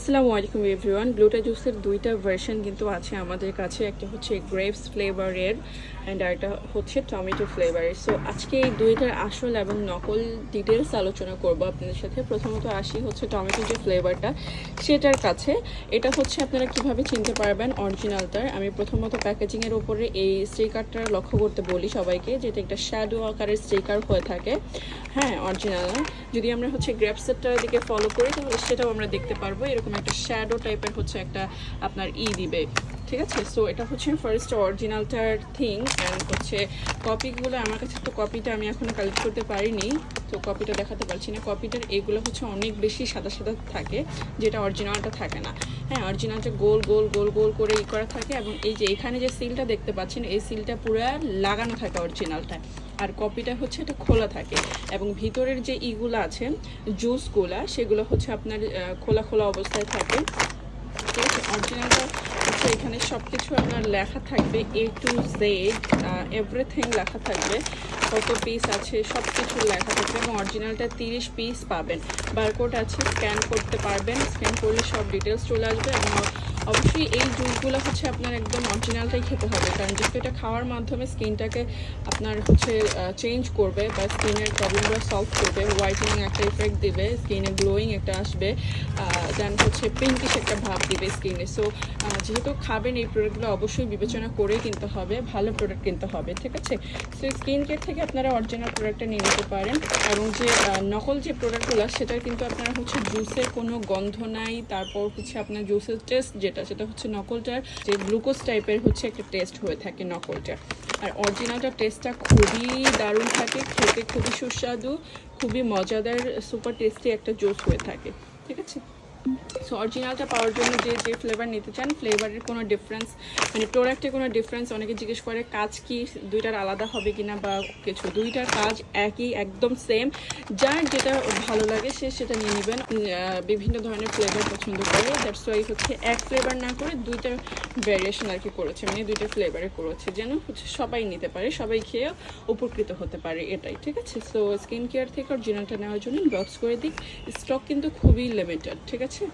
আসসালামু আলাইকুম এভরিওয়ান। গ্লুটা জুসের দুইটা ভার্সন কিন্তু আছে আমাদের কাছে, একটা হচ্ছে গ্রেপস ফ্লেভারের অ্যান্ড আরেকটা হচ্ছে টমেটো ফ্লেভারের। সো আজকে এই দুইটার আসল এবং নকল ডিটেলস আলোচনা করব আপনাদের সাথে। প্রথমত আসি হচ্ছে টমেটো যে ফ্লেভারটা সেটার কাছে। এটা হচ্ছে আপনারা কিভাবে চিনতে পারবেন অরিজিনালটার। আমি প্রথমত প্যাকেজিংয়ের ওপরে এই স্টিকারটা লক্ষ্য করতে বলি সবাইকে, যেটা একটা শ্যাডো আকারের স্টিকার হয়ে থাকে। হ্যাঁ, অরিজিনাল না। যদি আমরা হচ্ছে গ্রেপসেরটার দিকে ফলো করি তাহলে সেটাও আমরা দেখতে পারবো, এরকম একটা শ্যাডো টাইপের হচ্ছে একটা আপনার দিবে। ঠিক আছে, সো এটা হচ্ছে ফার্স্ট অরিজিনালটার থিং। অ্যান্ড হচ্ছে কপিগুলো আমার কাছে, তো কপিটা আমি এখনো কালেক্ট করতে পারিনি, তো কপিটা দেখাতে পারছি না। কপিটার এগুলো হচ্ছে অনেক বেশি সাদা সাদা থাকে, যেটা অরিজিনালটা থাকে না। হ্যাঁ, অরিজিনালটা গোল গোল গোল গোল করে করা থাকে, এবং এই যে এখানে যে সিলটা দেখতে পাচ্ছেন এই সিলটা পুরো লাগানো থাকে অরিজিনালটা, আর কপিটা হচ্ছে এটা খোলা থাকে। এবং ভিতরের যে ইগুলো আছে জুসগুলা, সেগুলো হচ্ছে আপনার খোলা খোলা অবস্থায় থাকে। ঠিক আছে, অরিজিনালটা হচ্ছে এখানে সব কিছু আপনার লেখা থাকবে, A to Z এভরিথিং লেখা থাকবে, কত পিস আছে সব কিছু লেখা থাকবে। এবং অরিজিনালটা 30 পিস পাবেন। বারকোড আছে, স্ক্যান করতে পারবেন, স্ক্যান করলে সব ডিটেলস চলে আসবে। এবং অবশ্যই এই জুসগুলো হচ্ছে আপনার একদম অরিজিনালটাই খেতে হবে, কারণ যেহেতু এটা খাওয়ার মাধ্যমে স্কিনটাকে আপনার হচ্ছে চেঞ্জ করবে বা স্কিনের প্রবলেমগুলো সলভ করবে, হোয়াইটেনিং একটা ইফেক্ট দিবে, স্কিনে গ্লোয়িং একটা আসবে, দেন হচ্ছে পিঙ্কিশ একটা ভাব দিবে স্কিনে। সো যেহেতু খাবেন এই প্রোডাক্টগুলো অবশ্যই বিবেচনা করে কিনতে হবে, ভালো প্রোডাক্ট কিনতে হবে। ঠিক আছে, সো স্কিন কেয়ার থেকে আপনারা অরিজিনাল প্রোডাক্টটা নিয়ে নিতে পারেন। এবং যে নকল যে প্রোডাক্টগুলো সেটার কিন্তু আপনারা হচ্ছে জুসের কোনো গন্ধ নাই, তারপর হচ্ছে আপনার জুসের টেস্ট সেটা হচ্ছে নকলটার যে গ্লুকোজ টাইপের হচ্ছে একটা টেস্ট হয়ে থাকে নকলটা। আর অরিজিনালটার টেস্টটা খুবই দারুণ থাকে, খেতে খুবই সুস্বাদু, খুবই মজাদার, সুপার টেস্টি একটা জুস হয়ে থাকে। ঠিক আছে, সো অরিজিনালটা পাওয়ার জন্য যে যে ফ্লেভার নিতে চান, ফ্লেভারের কোনো ডিফারেন্স মানে প্রোডাক্টে কোনো ডিফারেন্স, অনেকে জিজ্ঞেস করে কাজ কি দুইটার আলাদা হবে কিনা বা কিছু, দুইটার কাজ একই, একদম সেম। যার যেটা ভালো লাগে সে সেটা নিয়ে নেবেন। বিভিন্ন ধরনের ফ্লেভার পছন্দ করে, দ্যাটস ওয়াই হচ্ছে এক ফ্লেভার না করে দুইটা ভ্যারিয়েশন আর কি করেছে, মানে দুইটা ফ্লেভারে করেছে, যেন হচ্ছে সবাই নিতে পারে, সবাই খেয়ে উপকৃত হতে পারে, এটাই। ঠিক আছে, সো স্কিন কেয়ার থেকে অরিজিনালটা নেওয়ার জন্য বক্স করে দিই। স্টক কিন্তু খুবই লিমিটেড। ঠিক আছে।